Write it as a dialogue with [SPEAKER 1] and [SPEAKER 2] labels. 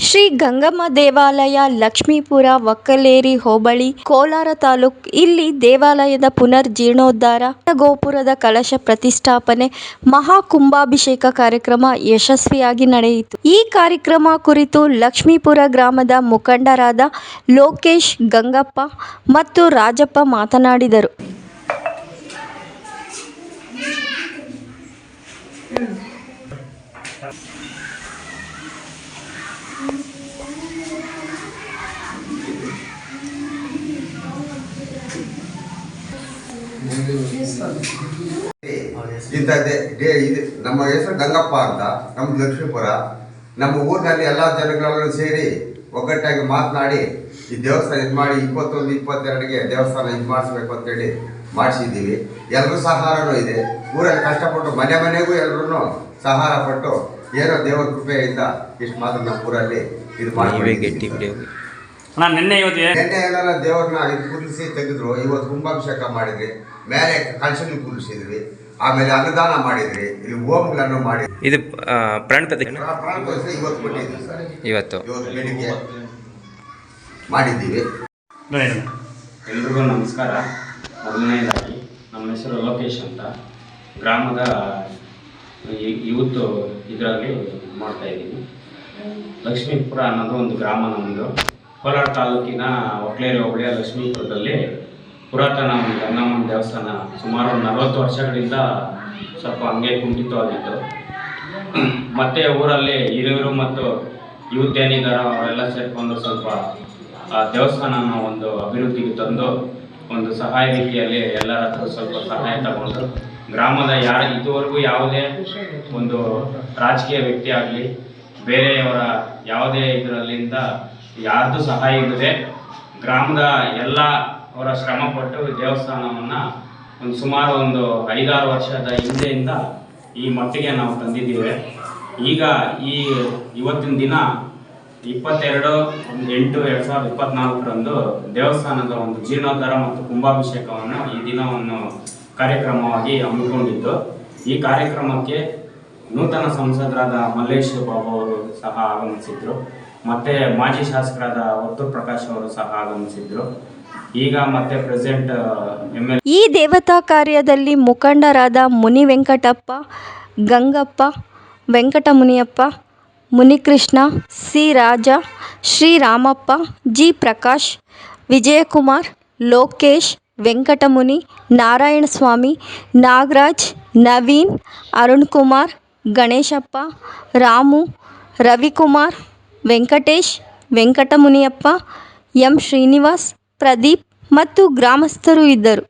[SPEAKER 1] ಶ್ರೀ ಗಂಗಮ್ಮ ದೇವಾಲಯ, ಲಕ್ಷ್ಮೀಪುರ, ಒಕ್ಕಲೇರಿ ಹೋಬಳಿ, ಕೋಲಾರ ತಾಲೂಕು. ಇಲ್ಲಿ ದೇವಾಲಯದ ಪುನರ್ ಜೀರ್ಣೋದ್ಧಾರ, ಗೋಪುರದ ಕಲಶ ಪ್ರತಿಷ್ಠಾಪನೆ, ಮಹಾ ಕುಂಭಾಭಿಷೇಕ ಕಾರ್ಯಕ್ರಮ ಯಶಸ್ವಿಯಾಗಿ ನಡೆಯಿತು. ಈ ಕಾರ್ಯಕ್ರಮ ಕುರಿತು ಲಕ್ಷ್ಮೀಪುರ ಗ್ರಾಮದ ಮುಖಂಡರಾದ ಲೋಕೇಶ್, ಗಂಗಪ್ಪ ಮತ್ತು ರಾಜಪ್ಪ ಮಾತನಾಡಿದರು.
[SPEAKER 2] ನಮ್ಮ ಹೆಸರು ಗಂಗಪ್ಪ ಅಂತ, ನಮ್ದು ಲಕ್ಷ್ಮೀಪುರ. ನಮ್ಮ ಊರಿನಲ್ಲಿ ಎಲ್ಲ ಜನಗಳಲ್ಲೂ ಸೇರಿ ಒಗ್ಗಟ್ಟಾಗಿ ಮಾತನಾಡಿ ಈ ದೇವಸ್ಥಾನ ಇದು ಮಾಡಿ 21-22ಗೆ ದೇವಸ್ಥಾನ ಇದು ಮಾಡಿಸ್ಬೇಕು ಅಂತೇಳಿ ಮಾಡಿಸಿದ್ದೀವಿ. ಎಲ್ಲರೂ ಸಹಾರನೂ ಇದೆ. ಊರಲ್ಲಿ ಕಷ್ಟಪಟ್ಟು ಮನೆಗೂ ಎಲ್ಲರೂ ಸಹಾರ ಪಟ್ಟು ಏನೋ ದೇವರ ಕೃಪೆಯಿಂದ ಇಷ್ಟು ಮಾತ್ರ ನಮ್ಮ ಊರಲ್ಲಿ ಇದು ಮಾಡಿ ನಿನ್ನೆ ಎಲ್ಲ ದೇವ್ರನ್ನ ಇದು ಕೂರಿಸಿ ತೆಗೆದ್ರು. ಇವತ್ತು ಕುಂಭಾಭಿಷೇಕ ಮಾಡಿದ್ರಿ, ಮೇಲೆ ಕಲಶಗಳು ಕೂರಿಸಿದ್ರಿ, ಆಮೇಲೆ ಅನ್ನದಾನ ಮಾಡಿದ್ರಿ, ಇಲ್ಲಿ ಹೋಮಗಳನ್ನು ಮಾಡಿ
[SPEAKER 3] ಇದು ಪ್ರಾಣ ಪ್ರತಿಷ್ಠೆ
[SPEAKER 2] ಇವತ್ತು ಕೊಟ್ಟಿದ್ವಿ ಸರ್.
[SPEAKER 3] ಇವತ್ತು
[SPEAKER 2] ಬೆಳಿಗ್ಗೆ ಮಾಡಿದ್ದೀವಿ.
[SPEAKER 4] ಎಲ್ರಿಗೂ ನಮಸ್ಕಾರ. ಮೊದಲನೇದಾಗಿ ನಮ್ಮ ಹೆಸರು ಲೋಕೇಶ್ ಅಂತ, ಗ್ರಾಮದ ಯೂತ್ ಇದರಲ್ಲಿ ಮಾಡ್ತಾಯಿದ್ದೀನಿ. ಲಕ್ಷ್ಮೀಪುರ ಅನ್ನೋದು ಒಂದು ಗ್ರಾಮ ನಮ್ಮದು. ಕೋಲಾರ ತಾಲೂಕಿನ ಒಕ್ಕಲೇರಿ ಹೋಬಳಿಯ ಲಕ್ಷ್ಮೀಪುರದಲ್ಲಿ ಪುರಾತನ ಒಂದು ಗಂಗಮ್ಮನ ದೇವಸ್ಥಾನ ಸುಮಾರು 40 ವರ್ಷಗಳಿಂದ ಸ್ವಲ್ಪ ಹಂಗೆ ಕುಂಠಿತವಾಗಿತ್ತು. ಮತ್ತು ಊರಲ್ಲಿ ಹಿರಿಯರು ಮತ್ತು ಯೂತ್ ಏನಿದ್ದಾರೋ ಅವರೆಲ್ಲ ಸೇರಿಕೊಂಡು ಸ್ವಲ್ಪ ಆ ದೇವಸ್ಥಾನನ ಒಂದು ಅಭಿವೃದ್ಧಿಗೆ ತಂದು ಒಂದು ಸಹಾಯ ರೀತಿಯಲ್ಲಿ ಎಲ್ಲರ ಹತ್ರ ಸ್ವಲ್ಪ ಸಹಾಯ ತಗೊಂಡು ಗ್ರಾಮದ ಇದುವರೆಗೂ ಯಾವುದೇ ಒಂದು ರಾಜಕೀಯ ವ್ಯಕ್ತಿ ಆಗಲಿ ಬೇರೆಯವರ ಯಾವುದೇ ಇದರಲ್ಲಿಂದ ಯಾರ್ದು ಸಹಾಯ ಇಲ್ಲದೆ ಗ್ರಾಮದ ಎಲ್ಲ ಅವರ ಶ್ರಮಪಟ್ಟು ದೇವಸ್ಥಾನವನ್ನು ಸುಮಾರು ಒಂದು 5-6 ವರ್ಷದ ಹಿಂದೆಯಿಂದ ಈ ಮಟ್ಟಿಗೆ ನಾವು ತಂದಿದ್ದೀವಿ. ಈಗ ಇವತ್ತಿನ ದಿನ 22/8/2024ರಂದು ದೇವಸ್ಥಾನದ ಒಂದು ಜೀರ್ಣೋದ್ಧಾರ ಮತ್ತು ಕುಂಭಾಭಿಷೇಕವನ್ನು ಈ ದಿನವನ್ನು ಕಾರ್ಯಕ್ರಮವಾಗಿ ಹಮ್ಮಿಕೊಂಡಿದ್ದು, ಈ ಕಾರ್ಯಕ್ರಮಕ್ಕೆ ನೂತನ ಸಂಸದರಾದ ಮಲ್ಲೇಶ್ ಬಾಬು ಅವರು ಸಹ ಆಗಮಿಸಿದ್ರು, ಮತ್ತು ಮಾಜಿ ಶಾಸಕರಾದ ವರ್ತೂರ್ ಪ್ರಕಾಶ್ ಅವರು ಸಹ ಆಗಮಿಸಿದ್ರು. ಈಗ ಮತ್ತೆ ಪ್ರೆಸೆಂಟ್
[SPEAKER 1] ಈ ದೇವತಾ ಕಾರ್ಯದಲ್ಲಿ ಮುಖಂಡರಾದ ಮುನಿ ವೆಂಕಟಪ್ಪ, ಗಂಗಪ್ಪ, ವೆಂಕಟಮುನಿಯಪ್ಪ, ಮುನಿಕೃಷ್ಣ, ಸಿ ರಾಜ, ಶ್ರೀರಾಮಪ್ಪ, ಜಿ ಪ್ರಕಾಶ್, ವಿಜಯಕುಮಾರ್, ಲೋಕೇಶ್, ವೆಂಕಟಮುನಿ, ನಾರಾಯಣಸ್ವಾಮಿ, ನಾಗರಾಜ್, ನವೀನ್, ಅರುಣ್ಕುಮಾರ್, ಗಣೇಶಪ್ಪ, ರಾಮು, ರವಿಕುಮಾರ್, ವೆಂಕಟೇಶ್, ವೆಂಕಟಮುನಿಯಪ್ಪ, ಎಂ ಶ್ರೀನಿವಾಸ್, ಪ್ರದೀಪ್ ಮತ್ತು ಗ್ರಾಮಸ್ಥರು ಇದ್ದರು.